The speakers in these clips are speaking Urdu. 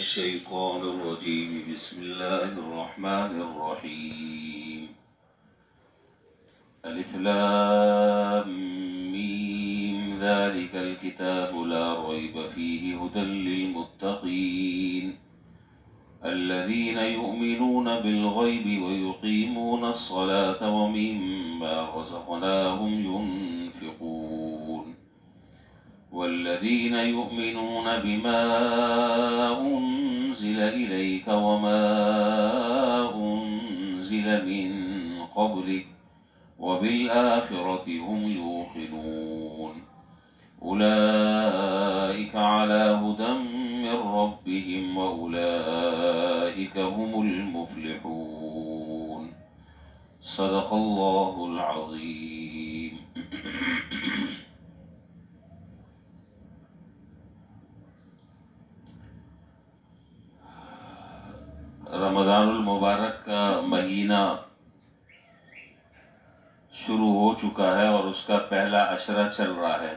الشيطان الرجيم بسم الله الرحمن الرحيم ألف لام ميم ذلك الكتاب لا ريب فيه هدى للمتقين الذين يؤمنون بالغيب ويقيمون الصلاة ومما رزقناهم ينفقون والذين يؤمنون بما أنزل إليك وما أنزل من قبلك وبالآخرة هم يوقنون أولئك على هدى من ربهم وأولئك هم المفلحون صدق الله العظيم. رمضان المبارک کا مہینہ شروع ہو چکا ہے اور اس کا پہلا عشرہ چل رہا ہے.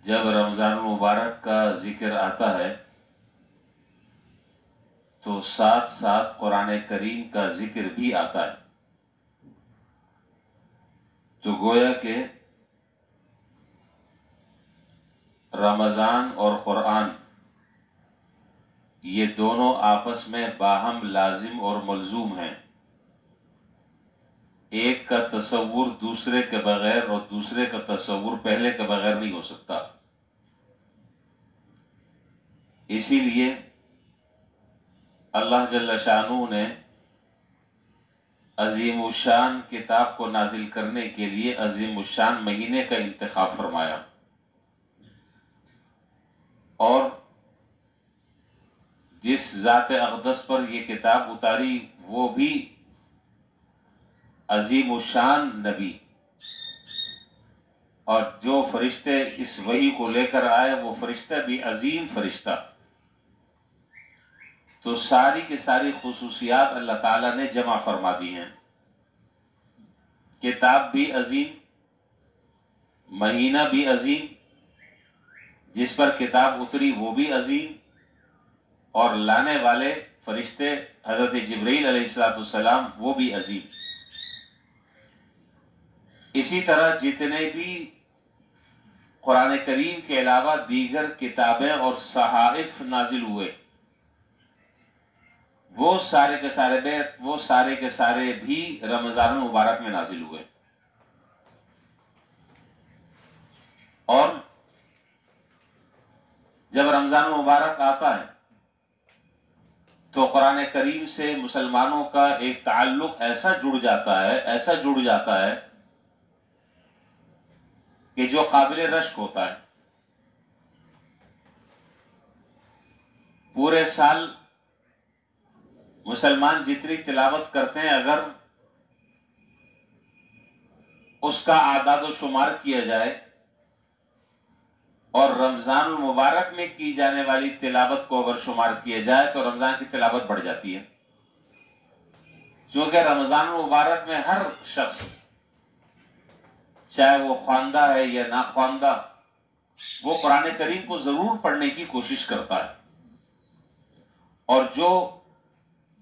جب رمضان المبارک کا ذکر آتا ہے تو ساتھ ساتھ قرآن کریم کا ذکر بھی آتا ہے، تو گویا کہ رمضان اور قرآن یہ دونوں آپس میں باہم لازم اور ملزوم ہیں. ایک کا تصور دوسرے کے بغیر اور دوسرے کا تصور پہلے کے بغیر نہیں ہو سکتا. اسی لیے اللہ جل شانہ نے عظیم الشان کتاب کو نازل کرنے کے لیے عظیم الشان مہینے کا انتخاب فرمایا، اور جس ذات اقدس پر یہ کتاب اتاری وہ بھی عظیم الشان نبی، اور جو فرشتے اس وحی کو لے کر آئے وہ فرشتہ بھی عظیم فرشتہ. تو ساری کی ساری خصوصیات اللہ تعالیٰ نے جمع فرما دی ہیں. کتاب بھی عظیم، مہینہ بھی عظیم، جس پر کتاب اتری وہ بھی عظیم، اور لانے والے فرشتے حضرت جبرائیل علیہ السلام وہ بھی عظیم. اسی طرح جتنے بھی قرآن کریم کے علاوہ دیگر کتابیں اور صحائف نازل ہوئے وہ سارے کے سارے بھی رمضان المبارک میں نازل ہوئے. اور جب رمضان المبارک آتا ہے تو قرآن کریم سے مسلمانوں کا ایک تعلق ایسا جڑ جاتا ہے کہ جو قابل رشک ہوتا ہے. پورے سال مسلمان جتنی تلاوت کرتے ہیں اگر اس کا اعداد و شمار کیا جائے اور رمضان المبارک میں کی جانے والی تلاوت کو اگر شمار کیا جائے تو رمضان کی تلاوت بڑھ جاتی ہے. چونکہ رمضان المبارک میں ہر شخص چاہے وہ خواندہ ہے یا ناخواندہ وہ قرآن کریم کو ضرور پڑھنے کی کوشش کرتا ہے، اور جو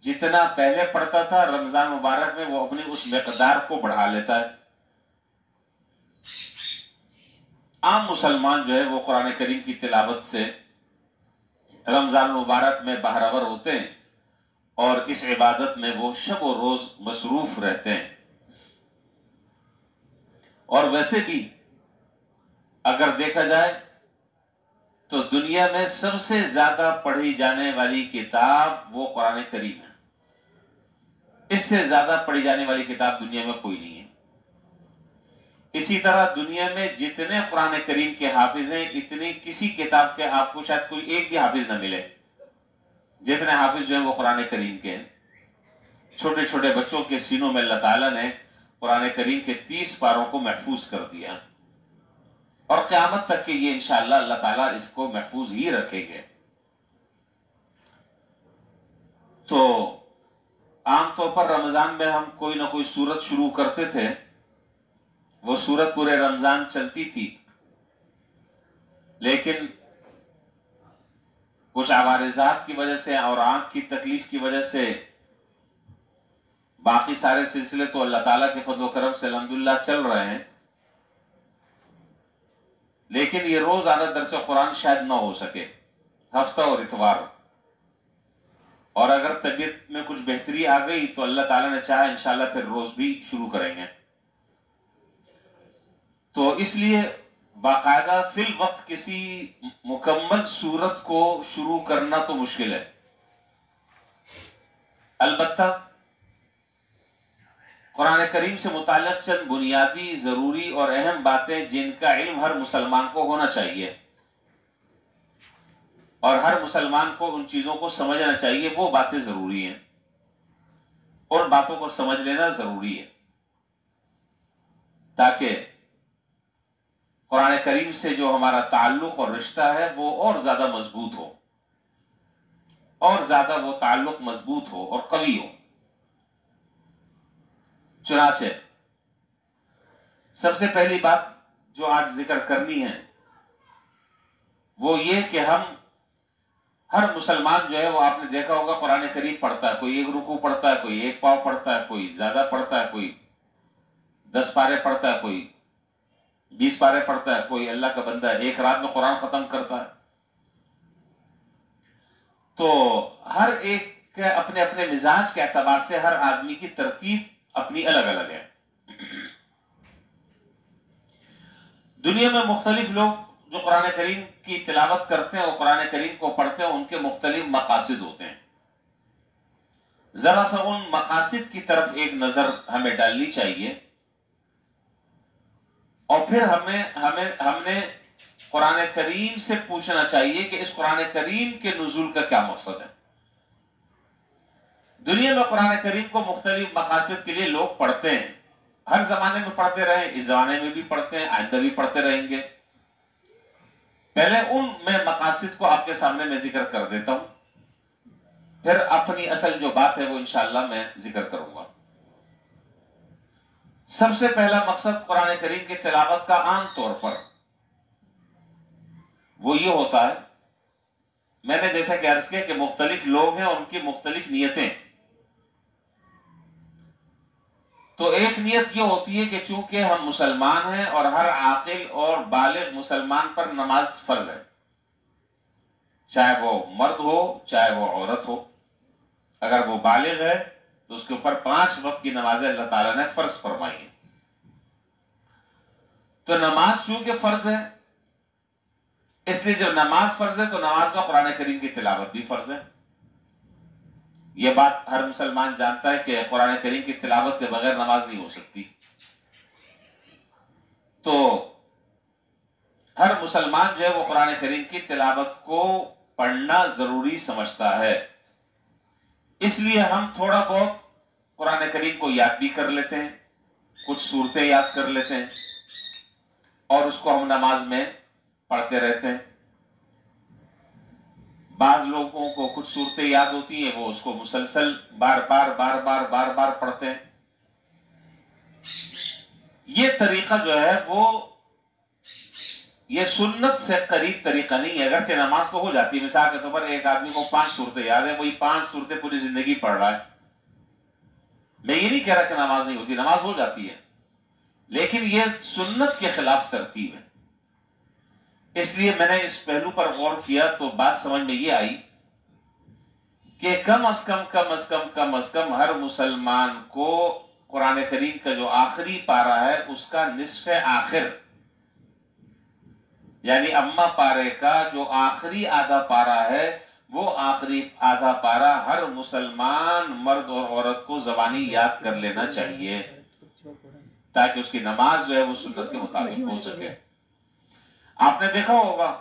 جتنا پہلے پڑھتا تھا رمضان مبارک میں وہ اپنی اس مقدار کو بڑھا لیتا ہے. عام مسلمان جو ہے وہ قرآن کریم کی تلاوت سے رمضان مبارک میں بہرور ہوتے ہیں اور اس عبادت میں وہ شب و روز مصروف رہتے ہیں. اور ویسے بھی اگر دیکھا جائے تو دنیا میں سب سے زیادہ پڑھی جانے والی کتاب وہ قرآن کریم ہے. اس سے زیادہ پڑھی جانے والی کتاب دنیا میں کوئی نہیں ہے. اسی طرح دنیا میں جتنے قرآن کریم کے حافظ ہیں اتنی کسی کتاب کے آپ کو شاید کوئی ایک بھی حافظ نہ ملے. جتنے حافظ جو ہیں وہ قرآن کریم کے ہیں. چھوٹے چھوٹے بچوں کے سینوں میں اللہ تعالیٰ نے قرآن کریم کے 30 پاروں کو محفوظ کر دیا، اور قیامت تک کہ یہ انشاءاللہ اللہ تعالیٰ اس کو محفوظ ہی رکھیں گے. تو عام طور پر رمضان میں ہم کوئی نہ کوئی سورت شروع کرتے تھے، وہ سورت پورے رمضان چلتی تھی. لیکن کچھ عوارضات کی وجہ سے اور آنکھ کی تکلیف کی وجہ سے باقی سارے سلسلے تو اللہ تعالیٰ کے فضل و کرم سے الحمدللہ چل رہے ہیں، لیکن یہ روزانہ درس قرآن شاید نہ ہو سکے، ہفتہ اور اتوار، اور اگر طبیعت میں کچھ بہتری آ گئی تو اللہ تعالیٰ نے چاہا انشاءاللہ پھر روز بھی شروع کریں گے۔ تو اس لیے باقاعدہ فی الوقت کسی مکمل سورت کو شروع کرنا تو مشکل ہے، البتہ قرآن کریم سے متعلق چند بنیادی ضروری اور اہم باتیں جن کا علم ہر مسلمان کو ہونا چاہیے اور ہر مسلمان کو ان چیزوں کو سمجھنا چاہیے، وہ باتیں ضروری ہیں، ان باتوں کو سمجھ لینا ضروری ہے تاکہ قرآن کریم سے جو ہمارا تعلق اور رشتہ ہے وہ اور زیادہ مضبوط ہو، اور زیادہ وہ تعلق مضبوط ہو اور قوی ہو۔ چنانچہ سب سے پہلی بات جو آج ذکر کرنی ہے وہ یہ کہ ہم ہر مسلمان جو ہے وہ آپ نے دیکھا ہوگا قرآن کریم پڑھتا ہے، کوئی ایک رکوع پڑھتا ہے، کوئی ایک پاؤ پڑھتا ہے، کوئی زیادہ پڑھتا ہے، کوئی 10 پارے پڑھتا ہے، کوئی 20 پارے پڑھتا ہے، کوئی اللہ کا بندہ ہے ایک رات میں قرآن ختم کرتا ہے۔ تو ہر ایک کے اپنے اپنے مزاج کے اعتبار سے ہر آدمی کی ترتیب اپنی الگ الگ ہے۔ دنیا میں مختلف لوگ جو قرآن کریم کی تلاوت کرتے ہیں اور قرآن کریم کو پڑھتے ہیں ان کے مختلف مقاصد ہوتے ہیں۔ ذرا سا ان مقاصد کی طرف ایک نظر ہمیں ڈالنی چاہیے، اور پھر ہم نے قرآن کریم سے پوچھنا چاہیے کہ اس قرآن کریم کے نزول کا کیا مقصد ہے۔ دنیا میں قرآن کریم کو مختلف مقاصد کے لیے لوگ پڑھتے ہیں، ہر زمانے میں پڑھتے رہے، اس زمانے میں بھی پڑھتے ہیں، آئندہ بھی پڑھتے رہیں گے۔ پہلے ان میں مقاصد کو آپ کے سامنے میں ذکر کر دیتا ہوں، پھر اپنی اصل جو بات ہے وہ انشاءاللہ میں ذکر کروں گا۔ سب سے پہلا مقصد قرآن کریم کی تلاوت کا عام طور پر وہ یہ ہوتا ہے، میں نے جیسا کہ عرض کیا کہ مختلف لوگ ہیں، ان کی مختلف نیتیں۔ تو ایک نیت یہ ہوتی ہے کہ چونکہ ہم مسلمان ہیں اور ہر عاقل اور بالغ مسلمان پر نماز فرض ہے، چاہے وہ مرد ہو چاہے وہ عورت ہو، اگر وہ بالغ ہے تو اس کے اوپر 5 وقت کی نمازیں اللہ تعالیٰ نے فرض فرمائی ہیں۔ تو نماز چونکہ فرض ہے، اس لیے جب نماز فرض ہے تو نماز میں قرآن کریم کی تلاوت بھی فرض ہے۔ یہ بات ہر مسلمان جانتا ہے کہ قرآن کریم کی تلاوت کے بغیر نماز نہیں ہو سکتی۔ تو ہر مسلمان جو ہے وہ قرآن کریم کی تلاوت کو پڑھنا ضروری سمجھتا ہے، اس لیے ہم تھوڑا بہت قرآن کریم کو یاد بھی کر لیتے ہیں، کچھ صورتیں یاد کر لیتے ہیں اور اس کو ہم نماز میں پڑھتے رہتے ہیں۔ بعض لوگوں کو کچھ صورتیں یاد ہوتی ہیں، وہ اس کو مسلسل بار بار پڑھتے ہیں۔ یہ طریقہ جو ہے وہ یہ سنت سے قریب طریقہ نہیں ہے، اگرچہ نماز تو ہو جاتی ہے۔ مثال کے طور پر ایک آدمی کو 5 صورتیں یاد ہے، وہی 5 صورتیں پوری زندگی پڑھ رہا ہے، میں یہ نہیں کہہ رہا کہ نماز نہیں ہوتی، نماز ہو جاتی ہے، لیکن یہ سنت کے خلاف ترتیب ہے۔ اس لیے میں نے اس پہلو پر غور کیا تو بات سمجھ میں یہ آئی کہ کم از کم ہر مسلمان کو قرآن کریم کا جو آخری پارہ ہے اس کا نصف آخر، یعنی اما پارے کا جو آخری آدھا پارہ ہے، وہ آخری آدھا پارہ ہر مسلمان مرد اور عورت کو زبانی یاد کر لینا چاہیے تاکہ اس کی نماز جو ہے وہ سنت کے مطابق ہو سکے۔ آپ نے دیکھا ہوگا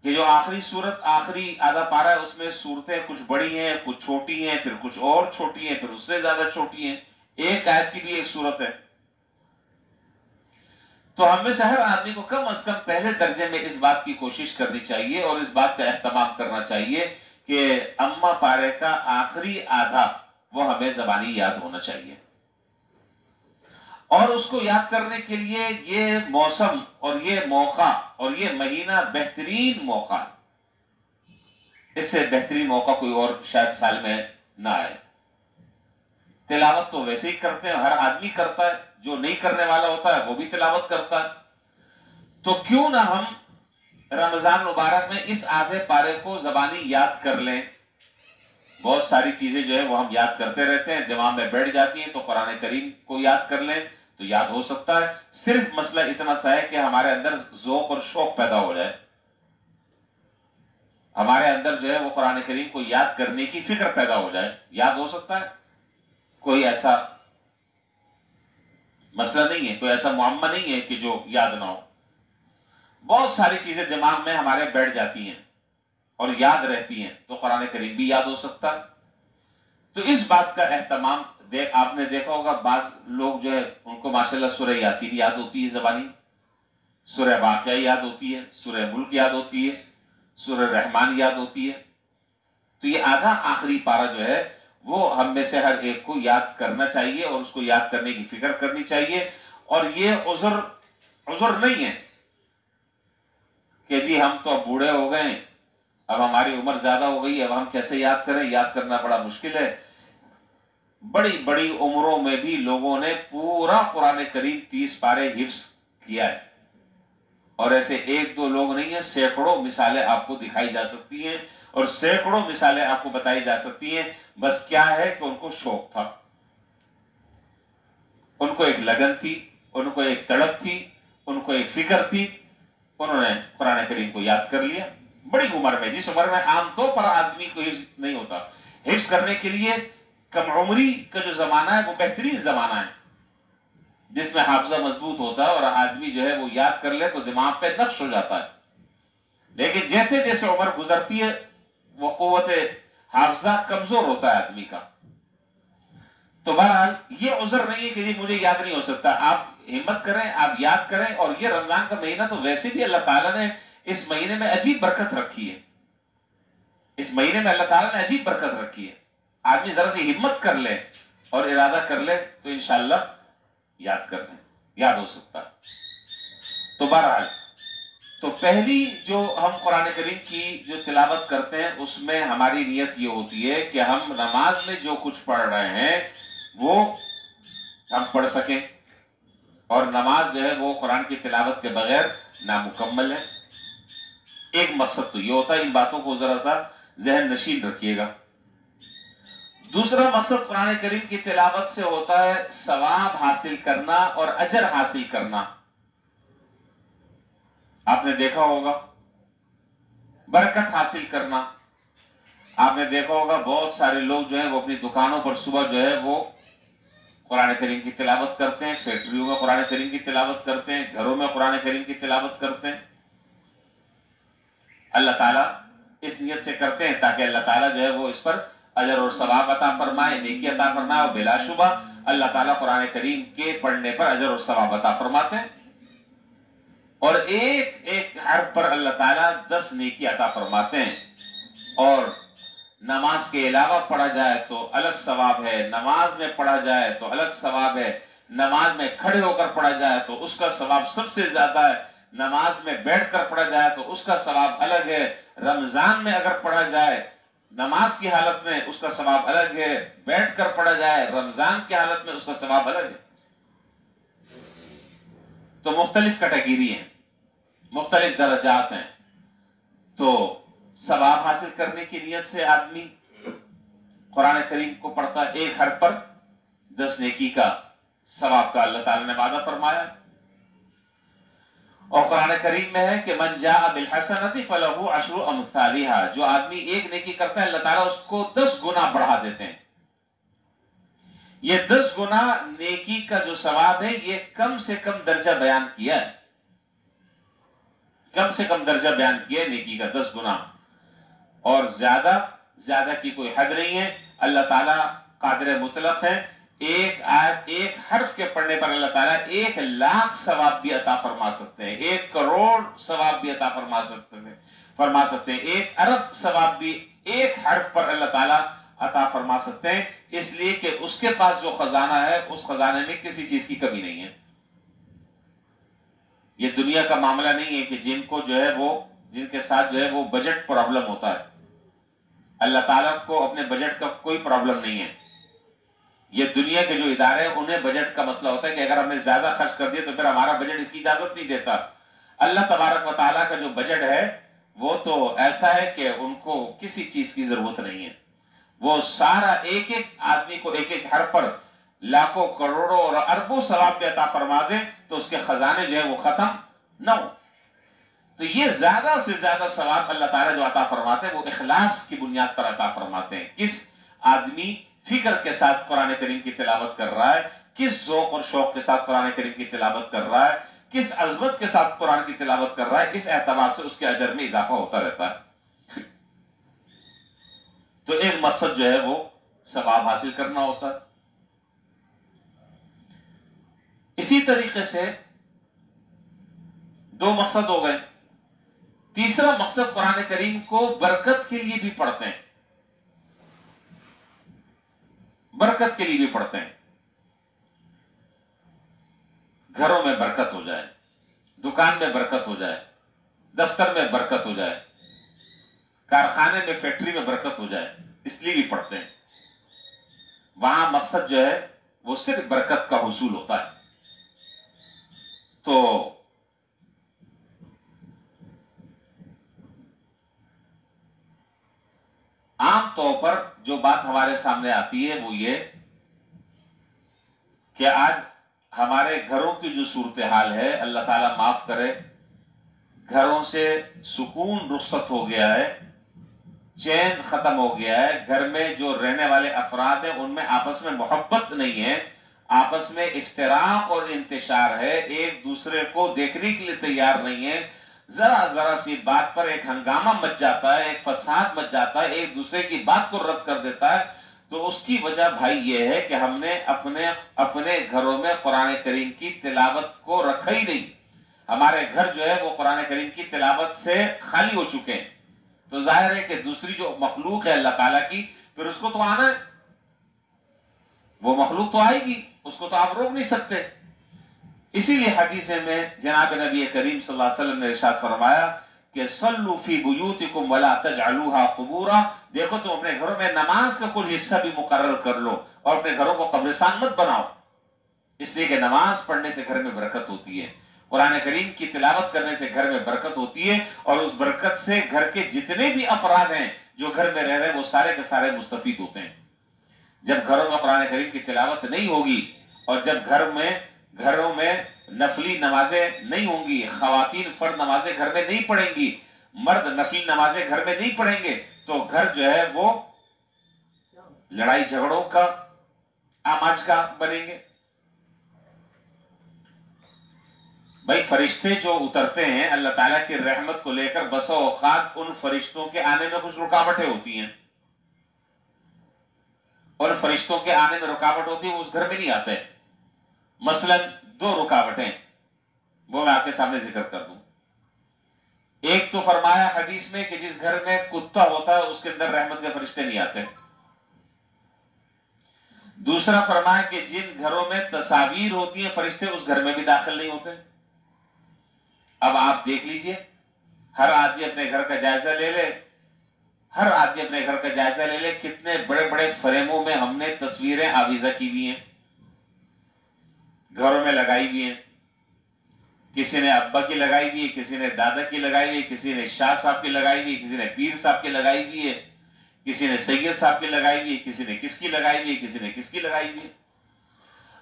کہ جو آخری سورت آخری آدھا پارہ ہے اس میں صورتیں کچھ بڑی ہیں، کچھ چھوٹی ہیں، پھر کچھ اور چھوٹی ہیں، پھر اس سے زیادہ چھوٹی ہیں، ایک آیت کی بھی ایک صورت ہے۔ تو ہم میں سے ہر آدمی کو کم از کم پہلے درجے میں اس بات کی کوشش کرنی چاہیے اور اس بات کا اہتمام کرنا چاہیے کہ اما پارے کا آخری آدھا وہ ہمیں زبانی یاد ہونا چاہیے، اور اس کو یاد کرنے کے لیے یہ موسم اور یہ موقع اور یہ مہینہ بہترین موقع ہے. اس سے بہترین موقع کوئی اور شاید سال میں نہ آئے. تلاوت تو ویسے ہی کرتے ہیں، ہر آدمی کرتا ہے، جو نہیں کرنے والا ہوتا ہے وہ بھی تلاوت کرتا ہے. تو کیوں نہ ہم رمضان مبارک میں اس آدھے پارے کو زبانی یاد کر لیں. بہت ساری چیزیں جو ہے وہ ہم یاد کرتے رہتے ہیں، دماغ میں بیٹھ جاتی ہیں، تو قرآن کریم کو یاد کر لیں تو یاد ہو سکتا ہے. صرف مسئلہ اتنا سا ہے کہ ہمارے اندر ذوق اور شوق پیدا ہو جائے، ہمارے اندر جو ہے وہ قرآن کریم کو یاد کرنے کی فکر پیدا ہو جائے. یاد ہو سکتا ہے، کوئی ایسا مسئلہ نہیں ہے، کوئی ایسا معمہ نہیں ہے کہ جو یاد نہ ہو. بہت ساری چیزیں دماغ میں ہمارے بیٹھ جاتی ہیں اور یاد رہتی ہیں، تو قرآن کریم بھی یاد ہو سکتا ہے. تو اس بات کا اہتمام آپ نے دیکھا ہوگا، بعض لوگ جو ہے ان کو ماشاءاللہ سورہ یاسین یاد ہوتی ہے زبانی، سورہ واقعہ یاد ہوتی ہے، سورہ ملک یاد ہوتی ہے، سورہ رحمان یاد ہوتی ہے. تو یہ آدھا آخری پارہ جو ہے وہ ہم میں سے ہر ایک کو یاد کرنا چاہیے اور اس کو یاد کرنے کی فکر کرنی چاہیے. اور یہ عذر نہیں ہے کہ جی ہم تو اب بوڑھے ہو گئے، اب ہماری عمر زیادہ ہو گئی، اب ہم کیسے یاد کریں، یاد کرنا بڑا مشکل ہے. بڑی بڑی عمروں میں بھی لوگوں نے پورا قرآن کریم 30 پارے حفظ کیا ہے. اور ایسے ایک دو لوگ نہیں ہیں، سینکڑوں مثالیں آپ کو دکھائی جا سکتی ہیں اور سینکڑوں مثالیں آپ کو بتائی جا سکتی ہیں. بس کیا ہے کہ ان کو شوق تھا، ان کو ایک لگن تھی، ان کو ایک تڑپ تھی، ان کو ایک فکر تھی، انہوں نے قرآن کریم کو یاد کر لیا. بڑی عمر میں، جس عمر میں عام طور پر آدمی کو حفظ نہیں ہوتا، حفظ کرنے کے لیے کم عمری کا جو زمانہ ہے وہ بہترین زمانہ ہے، جس میں حافظہ مضبوط ہوتا ہے اور آدمی جو ہے وہ یاد کر لے تو دماغ پہ نقش ہو جاتا ہے. لیکن جیسے جیسے عمر گزرتی ہے وہ قوت حافظہ کمزور ہوتا ہے آدمی کا. تو بہرحال یہ عذر نہیں ہے کہ جی مجھے یاد نہیں ہو سکتا. آپ ہمت کریں، آپ یاد کریں. اور یہ رمضان کا مہینہ تو ویسے بھی اللہ تعالیٰ نے اس مہینے میں عجیب برکت رکھی ہے. اس مہینے میں اللہ تعالیٰ نے عجیب برکت رکھی ہے. آدمی ذرا سی ہمت کر لے اور ارادہ کر لے تو انشاءاللہ یاد کر لیں، یاد ہو سکتا ہے. تو بہرحال تو پہلی جو ہم قرآن کریم کی جو تلاوت کرتے ہیں اس میں ہماری نیت یہ ہوتی ہے کہ ہم نماز میں جو کچھ پڑھ رہے ہیں وہ ہم پڑھ سکیں، اور نماز جو ہے وہ قرآن کی تلاوت کے بغیر نامکمل ہے. ایک مقصد تو یہ ہوتا ہے، ان باتوں کو ذرا سا ذہن نشین رکھیے گا. دوسرا مقصد قرآن کریم کی تلاوت سے ہوتا ہے ثواب حاصل کرنا اور اجر حاصل کرنا. آپ نے دیکھا ہوگا برکت حاصل کرنا. آپ نے دیکھا ہوگا بہت سارے لوگ جو ہیں وہ اپنی دکانوں پر صبح جو ہے وہ قرآن کریم کی تلاوت کرتے ہیں، فیکٹریوں میں قرآن کریم کی تلاوت کرتے ہیں، گھروں میں قرآن کریم کی تلاوت کرتے ہیں. اللہ تعالیٰ اس نیت سے کرتے ہیں تاکہ اللہ تعالیٰ جو ہے وہ اس پر اجر اور ثواب عطا فرمائے، نیکی عطا فرمائے. اور بلا شبہ اللہ تعالیٰ قرآن کریم کے پڑھنے پر اجر اور ثواب عطا فرماتے ہیں، اور ایک ایک حرف پر اللہ تعالیٰ 10 نیکی عطا فرماتے ہیں. اور نماز کے علاوہ پڑھا جائے تو الگ ثواب ہے، نماز میں پڑھا جائے تو الگ ثواب ہے، نماز میں کھڑے ہو کر پڑھا جائے تو اس کا ثواب سب سے زیادہ ہے، نماز میں بیٹھ کر پڑھا جائے تو اس کا ثواب الگ ہے. رمضان میں اگر پڑھا جائے نماز کی حالت میں اس کا ثواب الگ ہے، بیٹھ کر پڑھا جائے رمضان کی حالت میں اس کا ثواب الگ ہے. تو مختلف کیٹیگری ہیں، مختلف درجات ہیں. تو ثواب حاصل کرنے کی نیت سے آدمی قرآن کریم کو پڑھتا ہے، ایک حرف پر 10 نیکی کا ثواب کا اللہ تعالیٰ نے وعدہ فرمایا. اور قرآن کریم میں ہے کہ من جاء بالحسنۃ فلہ عشر امثالها، جو آدمی ایک نیکی کرتا ہے اللہ تعالیٰ اس کو 10 گنا بڑھا دیتے ہیں. یہ 10 گنا نیکی کا جو ثواب ہے یہ کم سے کم درجہ بیان کیا ہے، کم سے کم درجہ بیان کیا ہے نیکی کا 10 گنا. اور زیادہ کی کوئی حد نہیں ہے. اللہ تعالیٰ قادر مطلق ہے. ایک آیت ایک حرف کے پڑھنے پر اللہ تعالیٰ 1,00,000 ثواب بھی عطا فرما سکتے ہیں، 1 کروڑ ثواب بھی عطا فرما سکتے ہیں، 1 ارب ثواب بھی ایک حرف پر اللہ تعالیٰ عطا فرما سکتے ہیں، اس لیے کہ اس کے پاس جو خزانہ ہے اس خزانے میں کسی چیز کی کمی نہیں ہے۔ یہ دنیا کا معاملہ نہیں ہے کہ جن کو جو ہے جن کے ساتھ جو ہے وہ بجٹ پرابلم ہوتا ہے، اللہ تعالیٰ کو اپنے بجٹ کا کوئی پرابلم نہیں ہے۔ یہ دنیا کے جو ادارے ہیں انہیں بجٹ کا مسئلہ ہوتا ہے کہ اگر ہم نے زیادہ خرچ کر دیا تو پھر ہمارا بجٹ اس کی اجازت نہیں دیتا۔ اللہ تبارک و تعالیٰ کا جو بجٹ ہے وہ تو ایسا ہے کہ ان کو کسی چیز کی ضرورت نہیں ہے، وہ سارا ایک ایک آدمی کو ایک ایک گھر پر لاکھوں کروڑوں اور اربوں ثواب بھی عطا فرما دے تو اس کے خزانے جو ہے وہ ختم نہ ہو۔ تو یہ زیادہ سے زیادہ ثواب اللہ تعالیٰ جو عطا فرماتے ہیں وہ اخلاص کی بنیاد پر عطا فرماتے ہیں۔ کس آدمی فکر کے ساتھ قرآن کریم کی تلاوت کر رہا ہے، کس ذوق اور شوق کے ساتھ قرآن کریم کی تلاوت کر رہا ہے، کس عظمت کے ساتھ قرآن کی تلاوت کر رہا ہے، اس اعتبار سے اس کے اجر میں اضافہ ہوتا رہتا ہے۔ تو ایک مقصد جو ہے وہ ثواب حاصل کرنا ہوتا ہے۔ اسی طریقے سے دو مقصد ہو گئے۔ تیسرا مقصد قرآن کریم کو برکت کے لیے بھی پڑھتے ہیں، برکت کے لیے بھی پڑھتے ہیں، گھروں میں برکت ہو جائے، دکان میں برکت ہو جائے، دفتر میں برکت ہو جائے، کارخانے میں فیکٹری میں برکت ہو جائے، اس لیے بھی پڑھتے ہیں۔ وہاں مقصد جو ہے وہ صرف برکت کا حصول ہوتا ہے۔ تو عام طور پر جو بات ہمارے سامنے آتی ہے وہ یہ کہ آج ہمارے گھروں کی جو صورتحال ہے، اللہ تعالیٰ معاف کرے، گھروں سے سکون رخصت ہو گیا ہے، چین ختم ہو گیا ہے، گھر میں جو رہنے والے افراد ہیں ان میں آپس میں محبت نہیں ہے، آپس میں افتراق اور انتشار ہے، ایک دوسرے کو دیکھنے کے لیے تیار نہیں ہے، ذرا سی بات پر ایک ہنگامہ مچ جاتا ہے، ایک فساد مچ جاتا ہے، ایک دوسرے کی بات کو رد کر دیتا ہے۔ تو اس کی وجہ بھائی یہ ہے کہ ہم نے اپنے گھروں میں قرآن کریم کی تلاوت کو رکھا ہی نہیں، ہمارے گھر جو ہے وہ قرآن کریم کی تلاوت سے خالی ہو چکے ہیں۔ تو ظاہر ہے کہ دوسری جو مخلوق ہے اللہ تعالیٰ کی، پھر اس کو تو آنا ہے، وہ مخلوق تو آئے گی، اس کو تو آپ روک نہیں سکتے۔ اسی لیے حدیث میں جناب نبی کریم صلی اللہ علیہ وسلم نے ارشاد فرمایا کہ صلوا فی بیوتکم ولا تجعلوها قبورا، دیکھو تم اپنے گھروں میں نماز کا کوئی حصہ بھی مقرر کر لو اور اپنے گھروں کو قبرستان مت بناؤ، اس لیے کہ نماز پڑھنے سے گھر میں برکت ہوتی ہے، قرآن کریم کی تلاوت کرنے سے گھر میں برکت ہوتی ہے، اور اس برکت سے گھر کے جتنے بھی افراد ہیں جو گھر میں رہ رہے ہیں وہ سارے کے سارے مستفید ہوتے ہیں۔ جب گھروں میں قرآن کریم کی تلاوت نہیں ہوگی اور جب گھروں میں نفلی نمازیں نہیں ہوں گی، خواتین فرض نمازیں گھر میں نہیں پڑھیں گی، مرد نفلی نمازیں گھر میں نہیں پڑھیں گے، تو گھر جو ہے وہ لڑائی جھگڑوں کا آماج کا بنیں گے۔ بھائی فرشتے جو اترتے ہیں اللہ تعالیٰ کی رحمت کو لے کر، بسا اوقات ان فرشتوں کے آنے میں کچھ رکاوٹیں ہوتی ہیں، اور فرشتوں کے آنے میں رکاوٹ ہوتی ہے وہ اس گھر میں نہیں آتے۔ مثلا دو رکاوٹیں وہ میں آپ کے سامنے ذکر کر دوں۔ ایک تو فرمایا حدیث میں کہ جس گھر میں کتا ہوتا ہے اس کے اندر رحمت کے فرشتے نہیں آتے۔ دوسرا فرمایا کہ جن گھروں میں تصاویر ہوتی ہیں فرشتے اس گھر میں بھی داخل نہیں ہوتے۔ اب آپ دیکھ لیجئے، ہر آدمی اپنے گھر کا جائزہ لے لے، ہر آدمی اپنے گھر کا جائزہ لے لے، کتنے بڑے بڑے فریموں میں ہم نے تصویریں آویزہ کی ہوئی ہیں، گھروں میں لگائی ہوئی ہیں، کسی نے ابا کی لگائی ہوئی ہے، کسی نے دادا کی لگائی ہوئی ہے، کسی نے شاہ صاحب کی لگائی ہوئی ہے، کسی نے پیر صاحب کی لگائی ہوئی ہے، کسی نے سید صاحب کی لگائی ہوئی ہے، کسی نے کس کی لگائی ہوئی ہے، کسی نے کس کی لگائی ہوئی ہے۔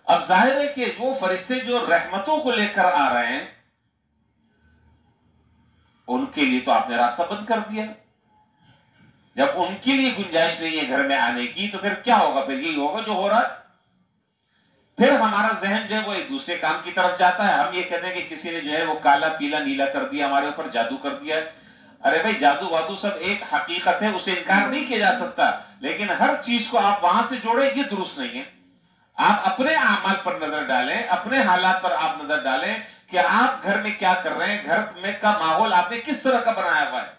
اب ظاہر ہے کہ وہ فرشتے جو رحمتوں کو لے کر آ رہے ہیں ان کے لیے تو آپ نے راستہ بند کر دیا۔ جب ان کے لیے گنجائش نہیں ہے گھر میں آنے کی تو پھر کیا ہوگا؟ پھر یہی ہوگا جو ہو رہا ہے۔ پھر ہمارا ذہن جو ہے وہ ایک دوسرے کام کی طرف جاتا ہے، ہم یہ کہتے ہیں کہ کسی نے جو ہے وہ کالا پیلا نیلا کر دیا، ہمارے اوپر جادو کر دیا ہے۔ ارے بھائی جادو وادو سب ایک حقیقت ہے، اسے انکار نہیں کیا جا سکتا، لیکن ہر چیز کو آپ وہاں سے جوڑیں یہ درست نہیں ہے۔ آپ اپنے اعمال پر نظر ڈالیں، اپنے حالات پر آپ نظر ڈالیں کہ آپ گھر میں کیا کر رہے ہیں، گھر میں کا ماحول آپ نے کس طرح کا بنایا ہوا ہے۔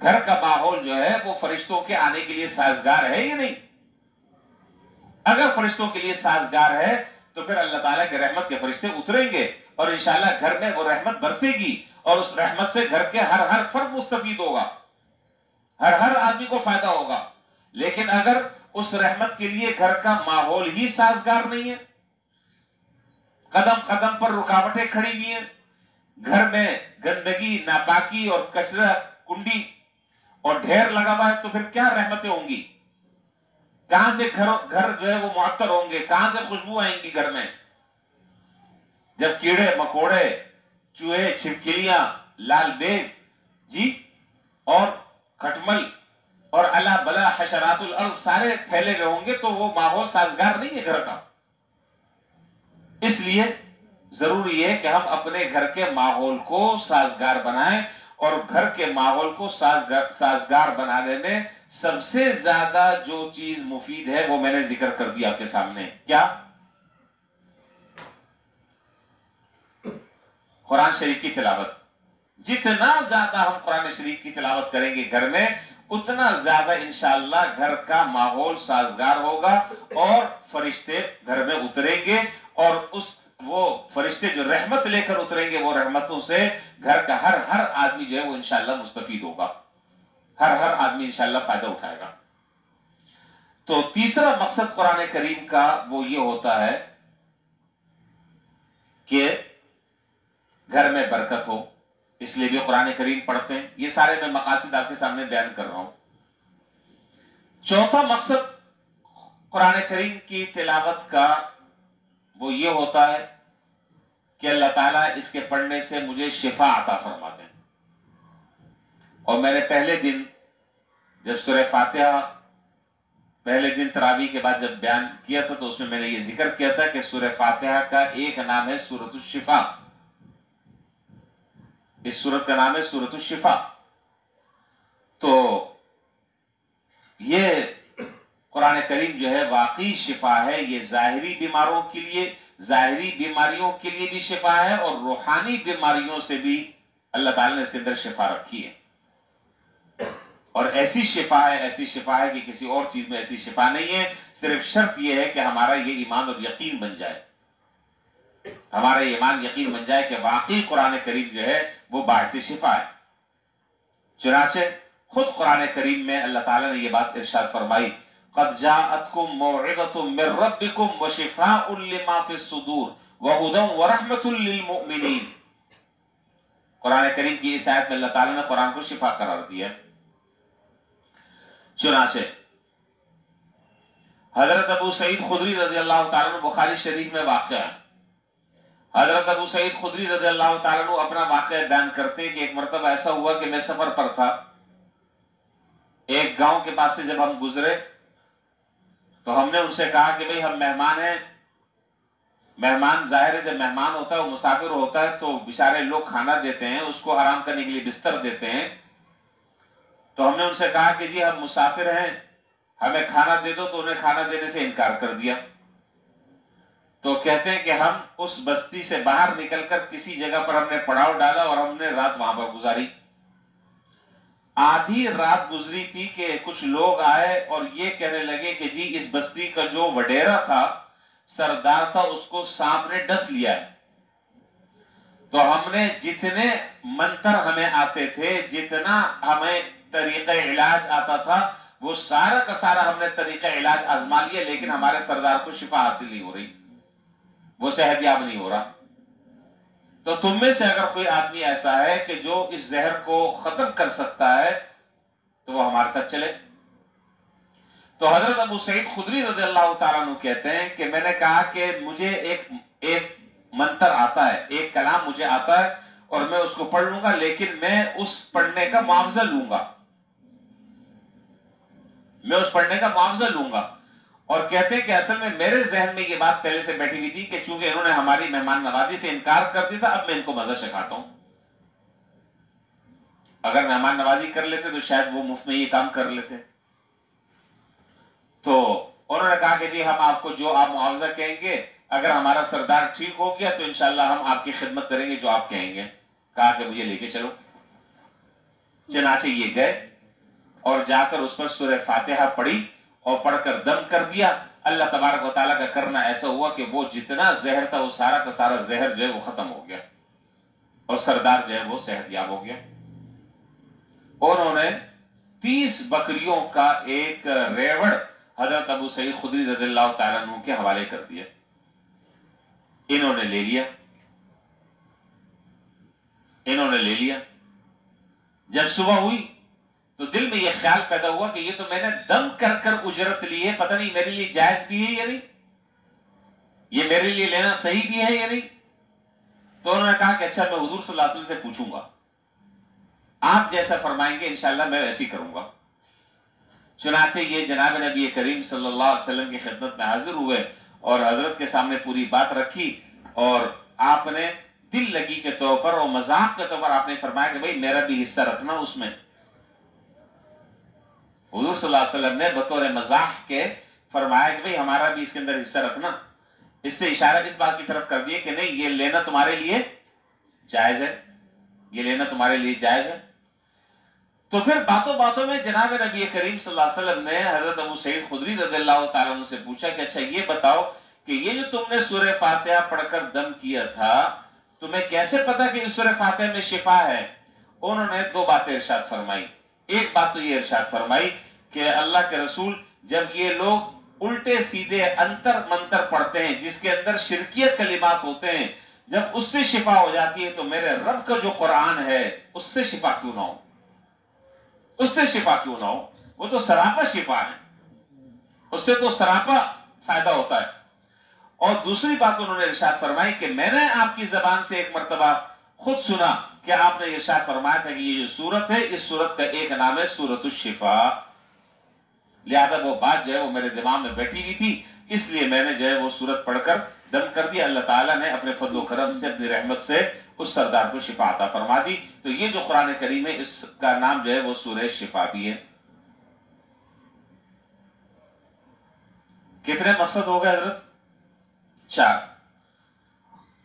گھر کا ماحول جو ہے وہ فرشتوں کے آنے کے لیے سازگار ہے یا نہیں؟ اگر فرشتوں کے لیے سازگار ہے تو پھر اللہ تعالیٰ کے رحمت کے فرشتے اتریں گے اور انشاءاللہ گھر میں وہ رحمت برسے گی اور اس رحمت سے گھر کے ہر فرد مستفید ہوگا، ہر آدمی کو فائدہ ہوگا۔ لیکن اگر اس رحمت کے لیے گھر کا ماحول ہی سازگار نہیں ہے، قدم قدم پر رکاوٹیں کھڑی ہوئی ہیں، گھر میں گندگی، ناپاکی اور کچرا کنڈی اور ڈھیر لگا ہوا ہے، تو پھر کیا رحمتیں ہوں گی؟ کہاں سے گھر جو ہے وہ معطر ہوں گے؟ کہاں سے خوشبو آئیں گی گھر میں؟ جب کیڑے مکوڑے، چوہے، چھپکلیاں، لال بیگ جی اور کھٹمل اور الا بلا حشرات الارض سارے پھیلے ہوئے ہوں گے تو وہ ماحول سازگار نہیں ہے گھر کا۔ اس لیے ضروری ہے کہ ہم اپنے گھر کے ماحول کو سازگار بنائیں، اور گھر کے ماحول کو سازگار بنانے میں سب سے زیادہ جو چیز مفید ہے وہ میں نے ذکر کر دیا آپ کے سامنے۔ کیا؟ قرآن شریف کی تلاوت۔ جتنا زیادہ ہم قرآن شریف کی تلاوت کریں گے گھر میں، اتنا زیادہ انشاءاللہ گھر کا ماحول سازگار ہوگا اور فرشتے گھر میں اتریں گے، اور وہ فرشتے جو رحمت لے کر اتریں گے وہ رحمتوں سے گھر کا ہر آدمی جو ہے وہ انشاءاللہ مستفید ہوگا، ہر آدمی انشاءاللہ فائدہ اٹھائے گا۔ تو تیسرا مقصد قرآن کریم کا وہ یہ ہوتا ہے کہ گھر میں برکت ہو، اس لیے بھی قرآن کریم پڑھتے ہیں۔ یہ سارے میں مقاصد آپ کے سامنے بیان کر رہا ہوں۔ چوتھا مقصد قرآن کریم کی تلاوت کا وہ یہ ہوتا ہے کہ اللہ تعالیٰ اس کے پڑھنے سے مجھے شفا عطا فرما دیں۔ اور میں نے پہلے دن جب سورہ فاتحہ پہلے دن تراویح کے بعد جب بیان کیا تھا تو اس میں نے یہ ذکر کیا تھا کہ سورہ فاتحہ کا ایک نام ہے سورۃ الشفا۔ اس سورت کا نام ہے سورۃ الشفا۔ تو یہ قرآن کریم جو ہے واقعی شفا ہے، یہ ظاہری بیماروں کے لیے، ظاہری بیماریوں کے لیے بھی شفا ہے، اور روحانی بیماریوں سے بھی اللہ تعالیٰ نے اس کے اندر شفا رکھی ہے۔ اور ایسی شفا ہے کہ کسی اور چیز میں ایسی شفا نہیں ہے۔ صرف شرط یہ ہے کہ ہمارا یہ ایمان اور یقین بن جائے، ہمارا ایمان یقین بن جائے کہ واقعی قرآن کریم جو ہے وہ باعث شفا ہے۔ چنانچہ خود قرآن کریم میں اللہ تعالیٰ نے یہ بات ارشاد فرمائی، قد جاءتکم موعظۃ من ربکم وشفاء لما فی الصدور وہدی ورحمۃ للمؤمنین۔ قرآن کریم کی اس آیت میں اللہ تعالیٰ نے قرآن کو شفا قرار دیا۔ چنانچہ حضرت ابو سعید خدری رضی اللہ تعالیٰ عنہ، بخاری شریف میں واقع ہے، حضرت ابو سعید خدری رضی اللہ تعالیٰ عنہ اپنا واقعہ بیان کرتے کہ ایک مرتبہ ایسا ہوا کہ میں سفر پر تھا، ایک گاؤں کے پاس سے جب ہم گزرے تو ہم نے ان سے کہا کہ بھئی ہم مہمان ہیں۔ مہمان ظاہر ہے جب مہمان ہوتا ہے وہ مسافر ہوتا ہے تو بیچارے لوگ کھانا دیتے ہیں، اس کو آرام کرنے کے لیے بستر دیتے ہیں۔ تو ہم نے ان سے کہا کہ جی ہم مسافر ہیں، ہمیں کھانا دے دو، تو انہیں کھانا دینے سے انکار کر دیا۔ تو کہتے ہیں کہ ہم اس بستی سے باہر نکل کر کسی جگہ پر ہم نے پڑاؤ ڈالا اور ہم نے رات وہاں پر گزاری۔ آدھی رات گزری تھی کہ کچھ لوگ آئے اور یہ کہنے لگے کہ جی اس بستی کا جو وڈیرا تھا، سردار تھا، اس کو سانپ نے ڈس لیا ہے۔ تو ہم نے جتنے منتر ہمیں آتے تھے، جتنا ہمیں طریقہ علاج آتا تھا، وہ سارا کا سارا ہم نے طریقہ علاج آزما لیا، لیکن ہمارے سردار کو شفا حاصل نہیں ہو رہی، وہ صحت یاب نہیں ہو رہا۔ تو تم میں سے اگر کوئی آدمی ایسا ہے کہ جو اس زہر کو ختم کر سکتا ہے تو وہ ہمارے ساتھ چلے۔ تو حضرت ابو سعید خدری رضی اللہ تعالیٰ عنہ کہتے ہیں کہ میں نے کہا کہ مجھے ایک منتر آتا ہے، ایک کلام مجھے آتا ہے اور میں اس کو پڑھ لوں گا، لیکن میں اس پڑھنے کا معاوضہ لوں گا، میں اس پڑھنے کا معاوضہ لوں گا۔ اور کہتے ہیں کہ اصل میں میرے ذہن میں یہ بات پہلے سے بیٹھی ہوئی تھی کہ چونکہ انہوں نے ہماری مہمان نوازی سے انکار کر دیا تھا، اب میں ان کو مزہ چکھاتا ہوں۔ اگر مہمان نوازی کر لیتے تو شاید وہ مفت میں یہ کام کر لیتے۔ تو انہوں نے کہا کہ جی ہم آپ کو جو آپ معاوضہ کہیں گے، اگر ہمارا سردار ٹھیک ہو گیا تو انشاءاللہ ہم آپ کی خدمت کریں گے جو آپ کہیں گے۔ کہا کہ مجھے لے کے چلو۔ چنانچہ یہ گئے اور جا کر اس پر سورہ فاتحہ پڑھی اور پڑھ کر دم کر دیا، اللہ تبارک و تعالیٰ کا کرنا ایسا ہوا کہ وہ جتنا زہر تھا وہ سارا کا سارا زہر جو ہے وہ ختم ہو گیا اور سردار جو ہے وہ صحت یاب ہو گیا۔ انہوں نے 30 بکریوں کا ایک ریوڑ حضرت ابو سعید خدری رضی اللہ تعالیٰ عنہ کے حوالے کر دیا، انہوں نے لے لیا۔ جب صبح ہوئی تو دل میں یہ خیال پیدا ہوا کہ یہ تو میں نے دم کر کر اجرت لی ہے، پتہ نہیں میرے لیے جائز بھی ہے یا نہیں، یہ میرے لیے لینا صحیح بھی ہے یا نہیں۔ تو انہوں نے کہا کہ اچھا میں حضور صلی اللہ علیہ وسلم سے پوچھوں گا، آپ جیسا فرمائیں گے انشاءاللہ میں ویسے ہی کروں گا۔ چنانچہ یہ جناب نبی کریم صلی اللہ علیہ وسلم کی خدمت میں حاضر ہوئے اور حضرت کے سامنے پوری بات رکھی، اور آپ نے دل لگی کے طور پر اور مذاق کے طور پر آپ نے فرمایا کہ بھئی میرا بھی حصہ رکھنا اس میں۔ حضور صلی اللہ علیہ وسلم نے بطور مذاق کے فرمایا کہ بھئی ہمارا بھی اس کے اندر حصہ رکھنا۔ اس سے اشارہ اس بات کی طرف کر دیا کہ نہیں، یہ لینا تمہارے لیے جائز ہے، یہ لینا تمہارے لیے جائز ہے۔ تو پھر باتوں باتوں میں جناب نبی کریم صلی اللہ علیہ وسلم نے حضرت ابو سعید خدری رضی اللہ تعالیٰ عنہ سے پوچھا کہ اچھا یہ بتاؤ کہ یہ جو تم نے سورہ فاتحہ پڑھ کر دم کیا تھا، تمہیں کیسے پتا کہ اس سورہ فاتحہ میں شفا ہے؟ انہوں نے 2 باتیں ارشاد فرمائی۔ ایک بات تو یہ ارشاد فرمائی کہ اللہ کے رسول جب یہ لوگ الٹے سیدھے انتر منتر پڑھتے ہیں جس کے اندر شرکیت کلمات ہوتے ہیں، جب اس سے شفا ہو جاتی ہے تو میرے رب کا جو قرآن ہے اس سے شفا کیوں نہ ہو، اس سے شفا کیوں نہ ہو، وہ تو سراپا شفا ہے، اس سے تو سراپا فائدہ ہوتا ہے۔ اور دوسری بات انہوں نے ارشاد فرمائی کہ میں نے آپ کی زبان سے ایک مرتبہ خود سنا کہ آپ نے ارشاد فرمایا تھا کہ یہ جو سورت ہے اس سورت کا ایک نام ہے سورۃ الشفا، لہذا وہ بات جو ہے وہ میرے دماغ میں بیٹھی ہوئی تھی، اس لیے میں نے جو ہے وہ سورت پڑھ کر دم کر دیا۔ اللہ تعالیٰ نے اپنے فضل و کرم سے اپنی رحمت سے اس سردار کو شفا عطا فرما دی۔ تو یہ جو قرآن کریم ہے اس کا نام جو ہے وہ سورہ شفا بھی ہے۔ کتنے مقصد ہو گئے حضرت؟ 4۔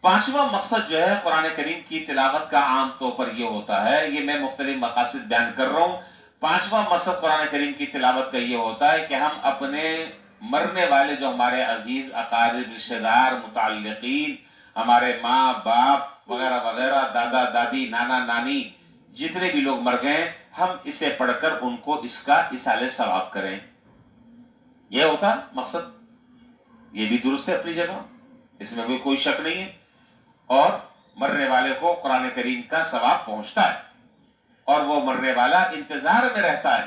5واں مقصد جو ہے قرآن کریم کی تلاوت کا عام طور پر یہ ہوتا ہے، یہ میں مختلف مقاصد بیان کر رہا ہوں۔ 5واں مقصد قرآن کریم کی تلاوت کا یہ ہوتا ہے کہ ہم اپنے مرنے والے جو ہمارے عزیز اقارب، رشتہ دار، متعلقین، ہمارے ماں باپ وغیرہ وغیرہ، دادا دادی، نانا نانی، جتنے بھی لوگ مر گئے، ہم اسے پڑھ کر ان کو اس کا ایصال ثواب کریں، یہ ہوتا مقصد۔ یہ بھی درست ہے اپنی جگہ، اس میں بھی کوئی شک نہیں ہے، اور مرنے والے کو قرآن کریم کا ثواب پہنچتا ہے، اور وہ مرنے والا انتظار میں رہتا ہے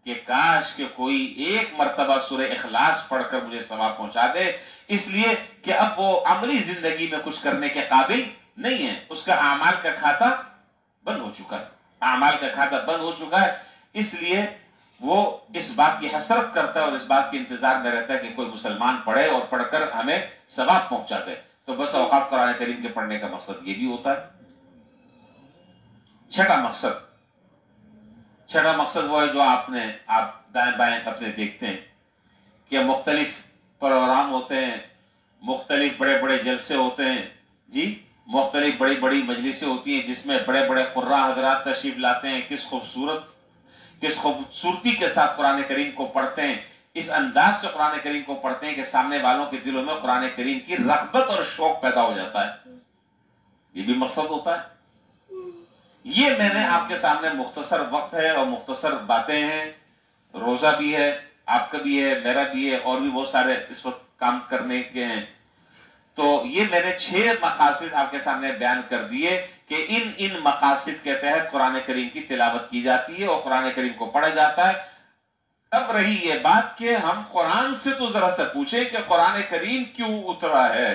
کہ کاش کہ کوئی ایک مرتبہ سورہ اخلاص پڑھ کر مجھے ثواب پہنچا دے، اس لیے کہ اب وہ عملی زندگی میں کچھ کرنے کے قابل نہیں ہے، اس کا اعمال کا کھاتا بند ہو چکا ہے، اعمال کا کھاتا بند ہو چکا ہے، اس لیے وہ اس بات کی حسرت کرتا ہے اور اس بات کے انتظار میں رہتا ہے کہ کوئی مسلمان پڑھے اور پڑھ کر ہمیں ثواب پہنچا دے۔ تو بس اوقات قرآن کریم کے پڑھنے کا مقصد یہ بھی ہوتا ہے۔ 6واں مقصد وہ ہے جو آپ دائیں بائیں اپنے دیکھتے ہیں کہ مختلف پروگرام ہوتے ہیں، مختلف بڑے بڑے جلسے ہوتے ہیں، جی مختلف بڑی بڑی مجلسیں ہوتی ہیں جس میں بڑے بڑے قراء حضرات تشریف لاتے ہیں، کس خوبصورتی کے ساتھ قرآن کریم کو پڑھتے ہیں، اس انداز سے قرآن کریم کو پڑھتے ہیں کہ سامنے والوں کے دلوں میں قرآن کریم کی رغبت اور شوق پیدا ہو جاتا ہے، یہ بھی مقصد ہوتا ہے۔ یہ میں نے آپ کے سامنے مختصر وقت ہے اور مختصر باتیں ہیں، روزہ بھی ہے، آپ کا بھی ہے، میرا بھی ہے، اور بھی بہت سارے اس وقت کام کرنے کے ہیں، تو یہ میں نے 6 مقاصد آپ کے سامنے بیان کر دیے کہ ان مقاصد کے تحت قرآن کریم کی تلاوت کی جاتی ہے اور قرآن کریم کو پڑھا جاتا ہے۔ اب رہی یہ بات کہ ہم قرآن سے تو ذرا سا پوچھیں کہ قرآن کریم کیوں اترا ہے،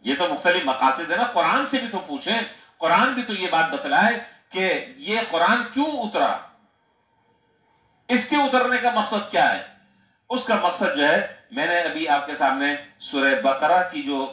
یہ تو مختلف مقاصد ہے نا، قرآن سے بھی تو پوچھیں، قرآن بھی تو یہ بات بتلائے کہ یہ قرآن کیوں اترا، اس کے اترنے کا مقصد کیا ہے۔ اس کا مقصد جو ہے میں نے ابھی آپ کے سامنے سورہ بقرہ کی جو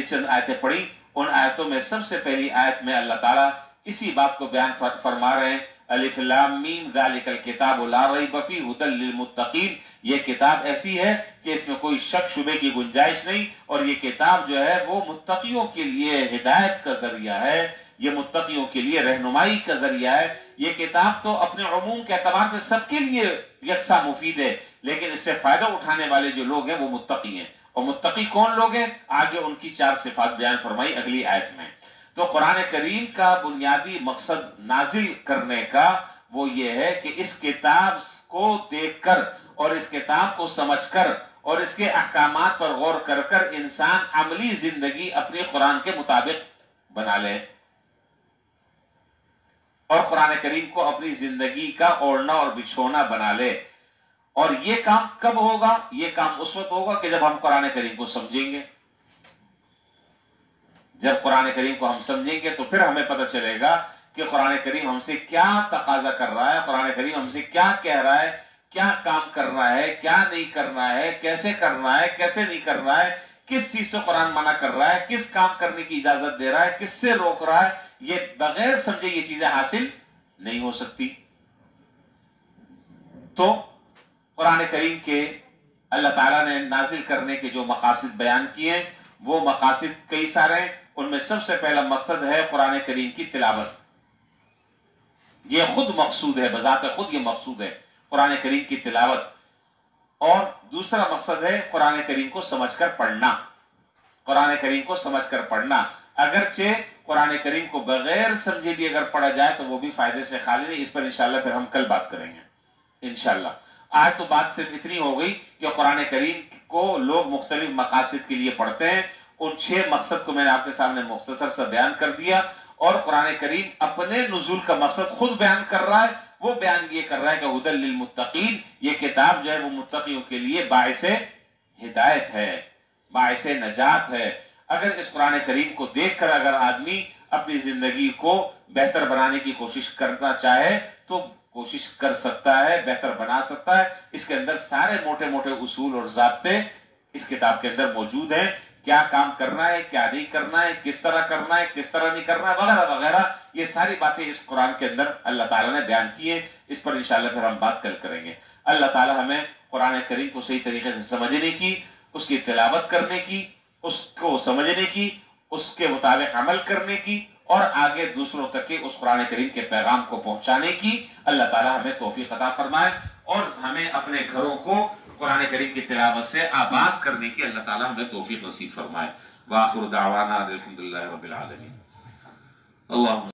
چند آیتیں پڑھی، ان آیتوں میں سب سے پہلی آیت میں اللہ تعالیٰ اسی بات کو بیان فرما رہے ہیں، الف لام میم ذالک الکتاب لا ریب فیہ ھدی للمتقین، یہ کتاب ایسی ہے کہ اس میں کوئی شک شبے کی گنجائش نہیں، اور یہ کتاب جو ہے وہ متقیوں کے لیے ہدایت کا ذریعہ ہے، یہ متقیوں کے لیے رہنمائی کا ذریعہ ہے۔ یہ کتاب تو اپنے عموم کے اعتبار سے سب کے لیے یکساں مفید ہے، لیکن اس سے فائدہ اٹھانے والے جو لوگ ہیں وہ متقی ہیں۔ اور متقی کون لوگ ہیں؟ آگے ان کی 4 صفات بیان فرمائی اگلی آیت میں۔ تو قرآن کریم کا بنیادی مقصد نازل کرنے کا وہ یہ ہے کہ اس کتاب کو دیکھ کر اور اس کتاب کو سمجھ کر اور اس کے احکامات پر غور کر کر انسان عملی زندگی اپنے قرآن کے مطابق بنا لے اور قرآن کریم کو اپنی زندگی کا اوڑھنا اور بچھونا بنا لے۔ اور یہ کام کب ہوگا؟ یہ کام اس وقت ہوگا کہ جب ہم قرآن کریم کو سمجھیں گے۔ جب قرآن کریم کو ہم سمجھیں گے تو پھر ہمیں پتہ چلے گا کہ قرآن کریم ہم سے کیا تقاضا کر رہا ہے، قرآن کریم ہم سے کیا کہہ رہا ہے، کیا کام کرنا ہے، کیا نہیں کرنا ہے، کیسے کرنا ہے، کیسے نہیں کرنا ہے، کس چیز سے قرآن منع کر رہا ہے، کس کام کرنے کی اجازت دے رہا ہے، کس سے روک رہا ہے۔ یہ بغیر سمجھے یہ چیزیں حاصل نہیں ہو سکتی۔ تو قرآن کریم کے اللہ تعالیٰ نے نازل کرنے کے جو مقاصد بیان کیے وہ مقاصد کئی سارے ہیں۔ ان میں سب سے پہلا مقصد ہے قرآن کریم کی تلاوت۔ یہ خود مقصود ہے، بذات خود یہ مقصود ہے قرآن کریم کی تلاوت۔ اور دوسرا مقصد ہے قرآن کریم کو سمجھ کر پڑھنا۔ قرآن کریم کو سمجھ کر پڑھنا، اگرچہ قرآن کریم کو بغیر سمجھے بھی اگر پڑھا جائے تو وہ بھی فائدے سے خالی نہیں۔ اس پر انشاءاللہ پھر ہم کل بات کریں گے انشاءاللہ۔ آج تو بات صرف اتنی ہو گئی کہ قرآن کریم کو لوگ مختلف مقاصد کے لیے پڑھتے ہیں۔ ان 6 مقصد کو میں نے آپ کے سامنے مختصر سا بیان کر دیا، اور قرآن کریم اپنے نزول کا مقصد خود بیان کر رہا ہے۔ وہ بیان یہ کر رہا ہے کہ ھدی للمتقین، یہ کتاب جو ہے وہ متقیوں کے لیے باعث ہدایت ہے، باعث نجات ہے۔ اگر اس قرآن کریم کو دیکھ کر اگر آدمی اپنی زندگی کو بہتر بنانے کی کوشش کرنا چاہے تو کوشش کر سکتا ہے، بہتر بنا سکتا ہے۔ اس کے اندر سارے موٹے موٹے اصول اور ضابطے اس کتاب کے اندر موجود ہیں، کیا کام کرنا ہے، کیا نہیں کرنا ہے، کس طرح کرنا ہے، کس طرح نہیں کرنا ہے، وغیرہ وغیرہ۔ یہ ساری باتیں اس قرآن کے اندر اللہ تعالیٰ نے بیان کی ہیں۔ اس پر انشاءاللہ پھر ہم بات کل کریں گے۔ اللہ تعالیٰ ہمیں قرآن کریم کو صحیح طریقے سے سمجھنے کی، اس کی تلاوت کرنے کی، اس کو سمجھنے کی، اس کے مطابق عمل کرنے کی، اور آگے دوسروں تک کے اس قرآن کریم کے پیغام کو پہنچانے کی اللہ تعالیٰ ہمیں توفیق عطا فرمائے، اور ہمیں اپنے گھروں کو قرآن کریم کی تلاوت سے آباد کرنے کی اللہ تعالیٰ ہمیں توفیق نصیب فرمائے۔ وآخر دعوانا الحمدللہ رب العالمین۔ اللہم